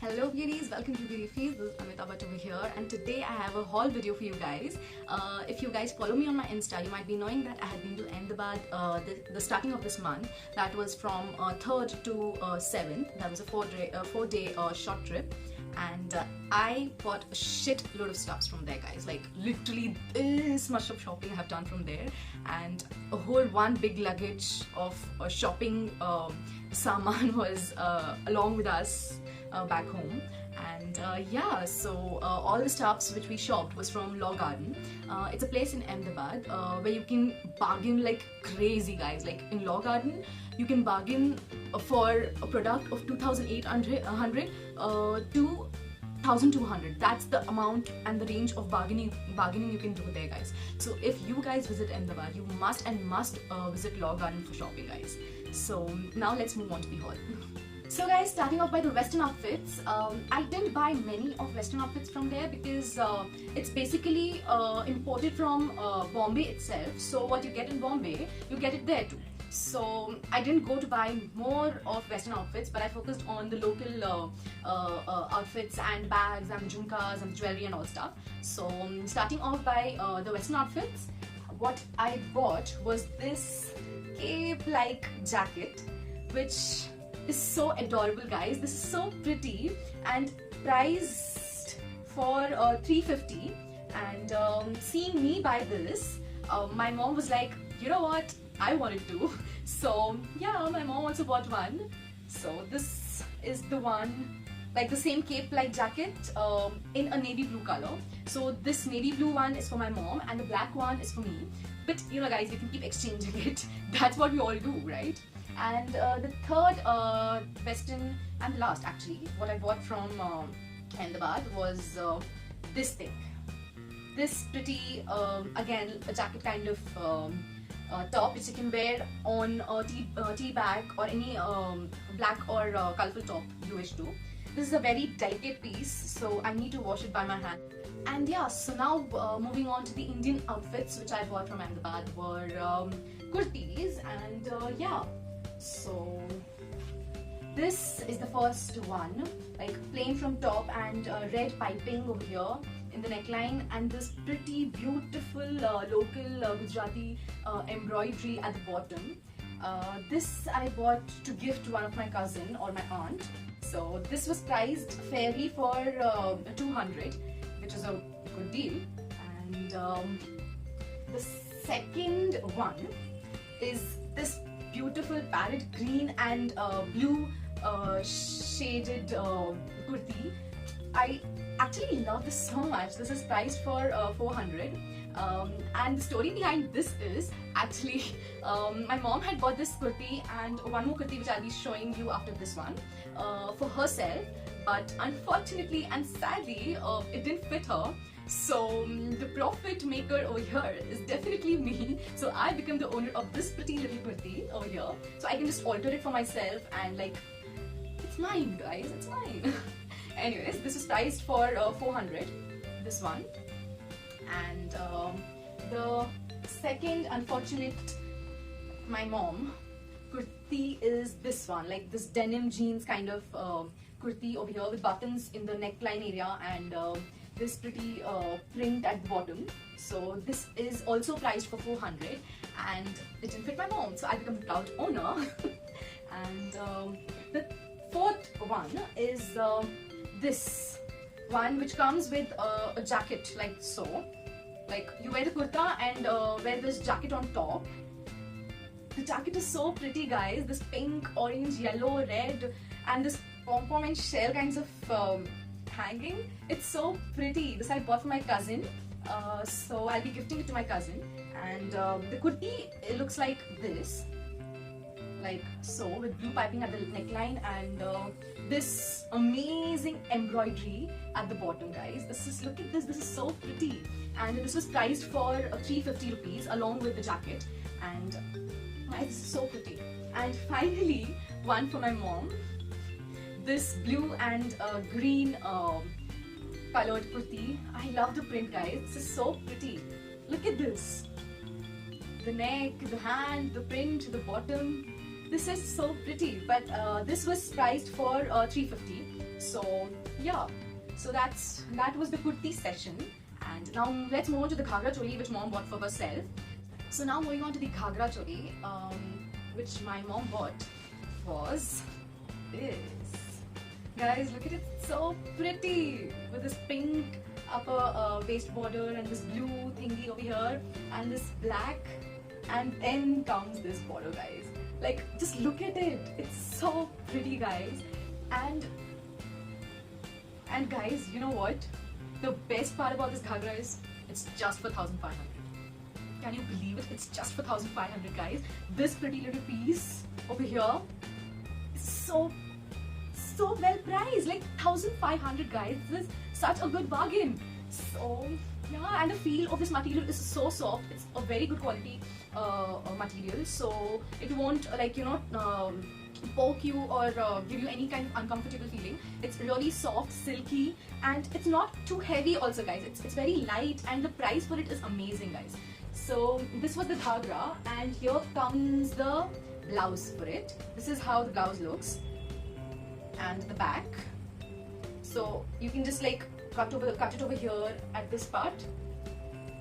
Hello beauties, welcome to Beauty Feast. This is Amita Bhatt over here, and today I have a haul video for you guys. If you guys follow me on my Insta, you might be knowing that I had been to Ahmedabad the starting of this month. That was from 3rd to 7th. That was a 4-day short trip, and I bought a shit load of stuffs from there, guys. Like literally this much of shopping I have done from there, and a whole one big luggage of shopping saman was along with us back home. And yeah, so all the stuffs which we shopped was from Law Garden. It's a place in Ahmedabad where you can bargain like crazy, guys. Like in Law Garden, you can bargain for a product of 2,800 to 1,200. That's the amount and the range of bargaining you can do there, guys. So if you guys visit Ahmedabad, you must visit Law Garden for shopping, guys. So now let's move on to the haul. So guys, starting off by the Western outfits, I didn't buy many of Western outfits from there because it's basically imported from Bombay itself. So what you get in Bombay, you get it there too. So I didn't go to buy more of Western outfits, but I focused on the local outfits and bags and jhumkas and jewelry and all stuff. So starting off by the Western outfits, what I bought was this cape-like jacket, which is so adorable, guys. This is so pretty and priced for 350. And seeing me buy this, my mom was like, you know what, I want it too. So yeah, my mom also bought one. So this is the one, like the same cape-like jacket in a navy blue color. So this navy blue one is for my mom and the black one is for me. But you know, guys, we can keep exchanging it. That's what we all do, right? And the third Western and the last, actually, what I bought from Ahmedabad was this thing. This pretty, again, a jacket kind of top which you can wear on a tea bag or any black or colorful top you wish to. This is a very delicate piece, so I need to wash it by my hand. And yeah, so now moving on to the Indian outfits which I bought from Ahmedabad were kurtis, and yeah. So this is the first one, like plain from top and red piping over here in the neckline, and this pretty beautiful local Gujarati embroidery at the bottom. This I bought to gift to one of my cousin or my aunt. So this was priced fairly for 200, which is a good deal. And the second one is this beautiful parrot green and blue shaded kurti. I actually love this so much. This is priced for 400. And the story behind this is actually my mom had bought this kurti and one more kurti which I'll be showing you after this one for herself, but unfortunately and sadly it didn't fit her. So the profit maker over here is definitely me. So I become the owner of this pretty little kurti over here. So I can just alter it for myself and like, it's mine, guys, it's mine. Anyways, this is priced for 400, this one. And the second unfortunate, my mom, kurti is this one, like this denim jeans kind of kurti over here with buttons in the neckline area and this pretty print at the bottom. So this is also priced for 400 and it didn't fit my mom, so I become the proud owner. And the fourth one is this one, which comes with a jacket like so. Like you wear the kurta and wear this jacket on top. The jacket is so pretty, guys. This pink, orange, yellow, red, and this pom-pom and shell kinds of hanging. It's so pretty. This I bought for my cousin, so I'll be gifting it to my cousin. And the kurti, it looks like this, like so, with blue piping at the neckline and this amazing embroidery at the bottom, guys. Look at this. This is so pretty, and this was priced for 350 rupees along with the jacket. And guys, this is so pretty. And finally, one for my mom. This blue and green colored kurti. I love the print, guys. This is so pretty. Look at this. The neck, the hand, the print, the bottom. This is so pretty. But this was priced for 350. So yeah, so that was the kurti session. And now let's move on to the ghagra choli which mom bought for herself. So now moving on to the ghagra choli, which my mom bought was this. Guys, look at it, it's so pretty with this pink upper waist border and this blue thingy over here and this black, and then comes this border, guys. Like, just look at it, it's so pretty, guys. And guys, you know what? The best part about this ghagra is it's just for 1,500. Can you believe it? It's just for 1,500, guys. This pretty little piece over here is so well priced, like 1,500, guys. This is such a good bargain. So yeah, and the feel of this material is so soft. It's a very good quality material, so it won't poke you or give you any kind of uncomfortable feeling. It's really soft, silky, and it's not too heavy also, guys. It's very light, and the price for it is amazing, guys. So this was the ghagra, and here comes the blouse for it. This is how the blouse looks, and the back. So you can just like cut it over here at this part,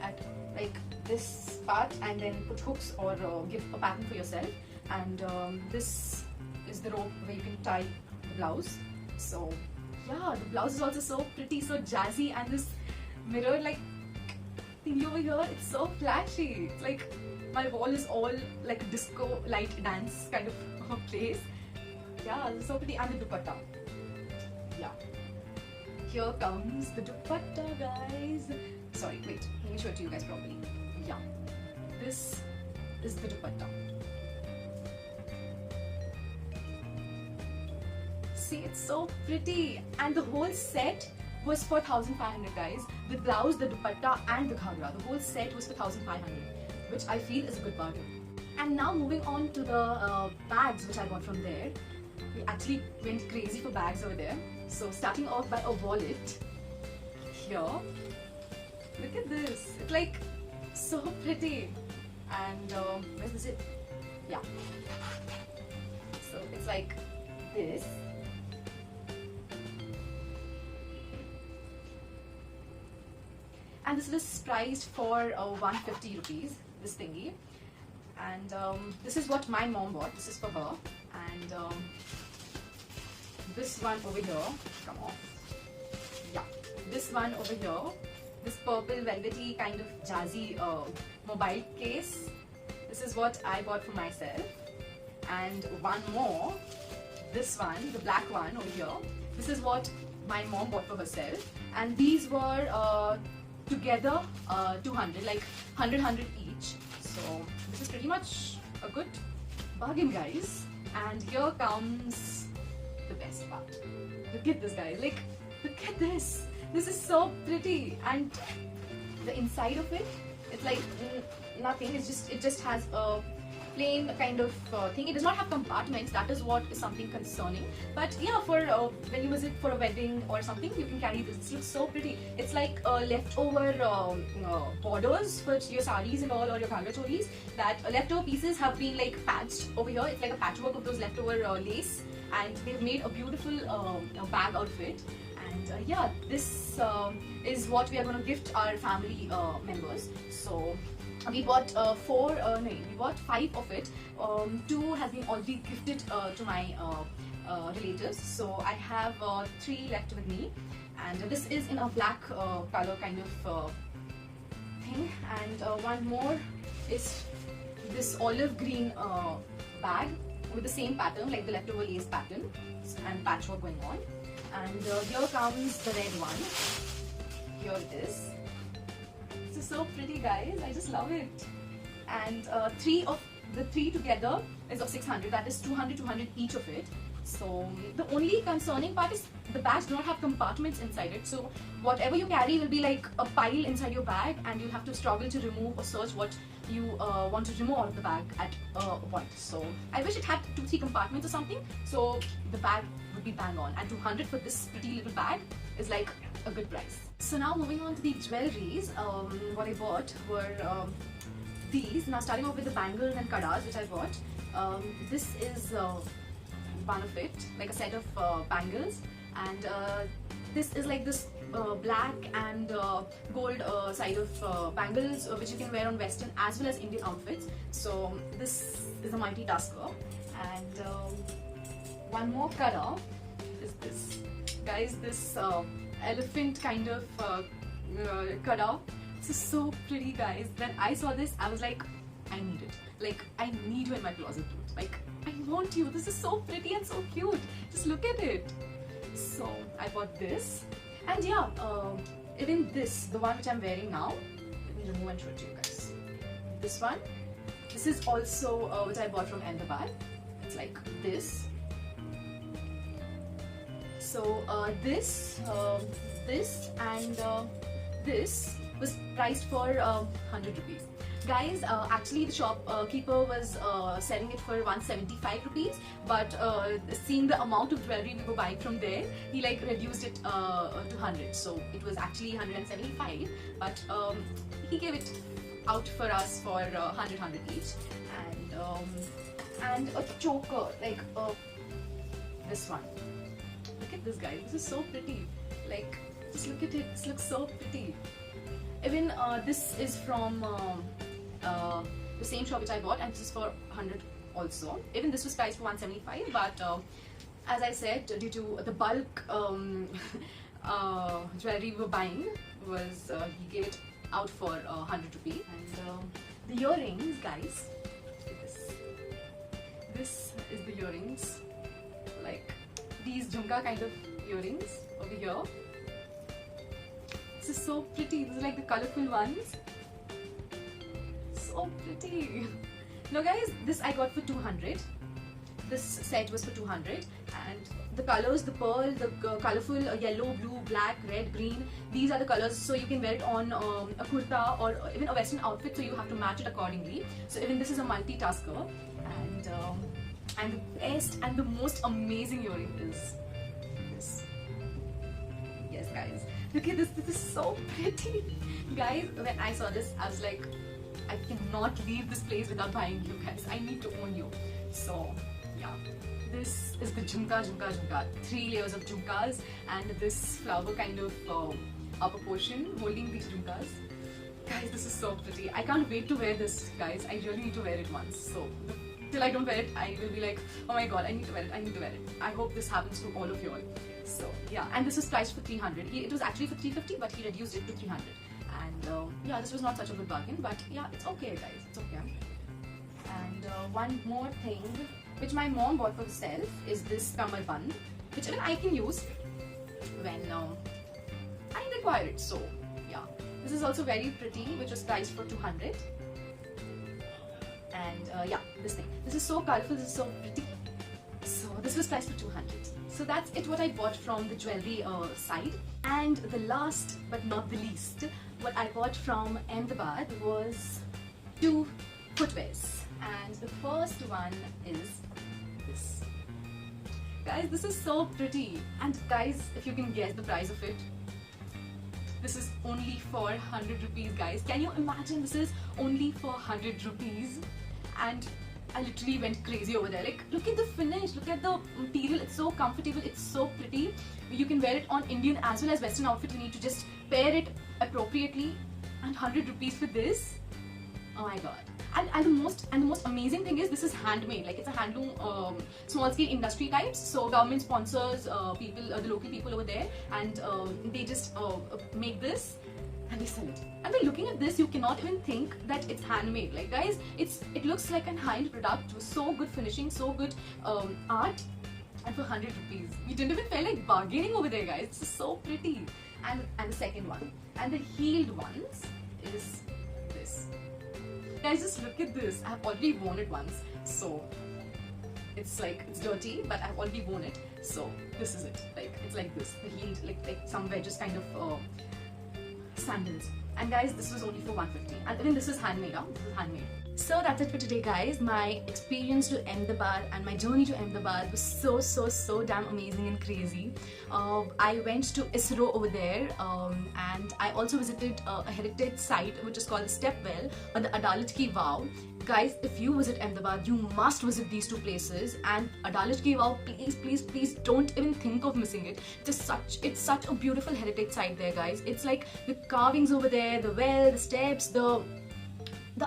at like this part, and then put hooks or give a pattern for yourself. And this is the rope where you can tie the blouse. So yeah, the blouse is also so pretty, so jazzy, and this mirror like thingy over here, it's so flashy. It's like my wall is all like a disco light dance kind of place. Yeah, it's so pretty. And the dupatta. Yeah. Here comes the dupatta, guys. Sorry, wait. Let me show it to you guys properly. Yeah. This is the dupatta. See, it's so pretty. And the whole set was for 1,500, guys. The blouse, the dupatta, and the ghagra. The whole set was for 1,500, which I feel is a good bargain. And now moving on to the bags which I got from there. We actually went crazy for bags over there. So starting off by a wallet. Here, look at this. It's like so pretty. And where's the zip? Yeah. So it's like this. And this was priced for 150 rupees, this thingy. And this is what my mom bought. This is for her. And this one over here, come on. Yeah, this one over here, this purple velvety kind of jazzy mobile case. This is what I bought for myself. And one more, this one, the black one over here. This is what my mom bought for herself. And these were together 200, like 100 each. So this is pretty much a good bargain, guys. And here comes the best part. Look at this, guys. Like, look at this. This is so pretty. And the inside of it, it's like nothing. It just has a plain kind of thing. It does not have compartments. That is what is something concerning. But yeah, for when you visit for a wedding or something, you can carry this. This looks so pretty. It's like leftover borders for your saris and all, or your ghagra cholis. That leftover pieces have been like patched over here. It's like a patchwork of those leftover lace, and they've made a beautiful bag outfit. And yeah, this is what we are going to gift our family members. So we bought we bought 5 of it. 2 has been already gifted to my relatives. So I have 3 left with me. And this is in a black color kind of thing. And one more is this olive green bag with the same pattern, like the leftover lace pattern and patchwork going on. And here comes the red one. Here it is. This is so pretty, guys. I just love it. And 3 of the 3 together is of 600. That is 200 each of it. So the only concerning part is the bags do not have compartments inside it. So whatever you carry will be like a pile inside your bag, and you'll have to struggle to remove or search what you want to remove out of the bag at a point. So I wish it had 2-3 compartments or something, so the bag would be bang on. And 200 for this pretty little bag is like a good price. So now moving on to the jewelries, what I bought were these. Now starting off with the bangles and kadas which I bought. This is one of it, like a set of bangles, and this is like this black and gold side of bangles which you can wear on Western as well as Indian outfits. So this is a multitasker. And one more color is this, guys, this elephant kind of color. This is so pretty, guys. When I saw this, I was like, I need it. Like, I need you in my closet, dude. Like, I want you. This is so pretty and so cute. Just look at it. So I bought this, and yeah, even this, the one which I'm wearing now. Let me remove and show it to you guys. This one. This is also which I bought from Ahmedabad. It's like this. So this and this was priced for 100 rupees. Guys, actually the shopkeeper was selling it for 175 rupees, but seeing the amount of jewelry we were buying from there, he like reduced it to 100. So it was actually 175, but he gave it out for us for 100 each. And a choker like this one. Look at this, guys. This is so pretty. Like, just look at it. This looks so pretty. Even this is from the same shop which I bought, and this is for 100 also. Even this was priced for 175, but as I said, due to the bulk jewelry we were buying, was he gave it out for 100 rupees. And the earrings, guys. This is the earrings, like these jhumka kind of earrings over here. This is so pretty. These are like the colorful ones. So pretty. Now guys, this I got for 200. This set was for 200, and the colors, the pearl, the colorful yellow, blue, black, red, green, these are the colors, so you can wear it on a kurta or even a Western outfit, so you have to match it accordingly. So even this is a multitasker. And the best and the most amazing earring is this. Yes, guys, look at this. This is so pretty. Guys, when I saw this, I was like, I cannot leave this place without buying you guys. I need to own you. So yeah, this is the jhumka. 3 layers of jhumkas and this flower kind of upper portion holding these jhumkas. Guys, this is so pretty. I can't wait to wear this, guys. I really need to wear it once. So till I don't wear it, I will be like, oh my god, I need to wear it, I need to wear it. I hope this happens to all of you all. So yeah, and this was priced for 300. It was actually for 350, but he reduced it to 300. And yeah, this was not such a good bargain, but yeah, it's okay, guys, it's okay. And one more thing which my mom bought for herself is this kamar band, which even I can use when I require it. So yeah, this is also very pretty, which was priced for 200. And yeah, this thing. This is so colorful, this is so pretty. So this was priced for 200. So that's it, what I bought from the jewelry side. And the last but not the least, what I bought from Ahmedabad was 2 footwears. And the first one is this. Guys, this is so pretty. And guys, if you can guess the price of it, this is only for 100 rupees, guys. Can you imagine? This is only for 100 rupees. And I literally went crazy over there. Like, look at the finish, look at the material. It's so comfortable, it's so pretty. You can wear it on Indian as well as Western outfit. You need to just pair it appropriately. And 100 rupees for this. Oh my god. And the most amazing thing is, this is handmade. Like, it's a handloom small scale industry types. So government sponsors people, the local people over there, and they just make this and they sell it. And by looking at this, you cannot even think that it's handmade. Like, guys, it looks like an high-end product with so good finishing, so good art, and for 100 rupees. You didn't even feel like bargaining over there, guys. It's so pretty. And the second one, and the heeled ones, is this. Guys, just look at this. I've already worn it once, so it's like, it's dirty, but I've already worn it. So this is it. Like, it's like this, the heeled, like some wedges kind of sandals. And guys, this was only for 150. And even this is handmade, huh? This is handmade. So that's it for today, guys. My experience to Ahmedabad and my journey to Ahmedabad was so damn amazing and crazy. I went to ISRO over there, and I also visited a heritage site which is called the Stepwell or the Adalat Ki Vav. guys, if you visit Ahmedabad, you must visit these two places. And Adalat Ki Vav, please don't even think of missing it. It's such a beautiful heritage site there, guys. It's like the carvings over there, the well, the steps, the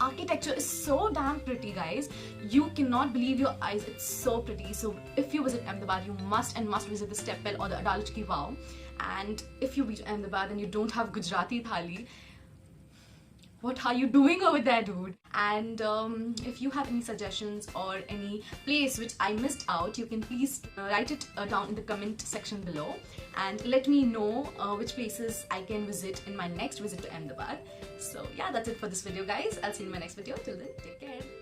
architecture is so damn pretty, guys. You cannot believe your eyes. It's so pretty. So if you visit Ahmedabad, you must visit the step well or the Adalat Ki Vav. And if you reach Ahmedabad and you don't have Gujarati thali, what are you doing over there, dude? And if you have any suggestions or any place which I missed out, you can please write it down in the comment section below and let me know which places I can visit in my next visit to Ahmedabad. So yeah, that's it for this video, guys. I'll see you in my next video. Till then, take care.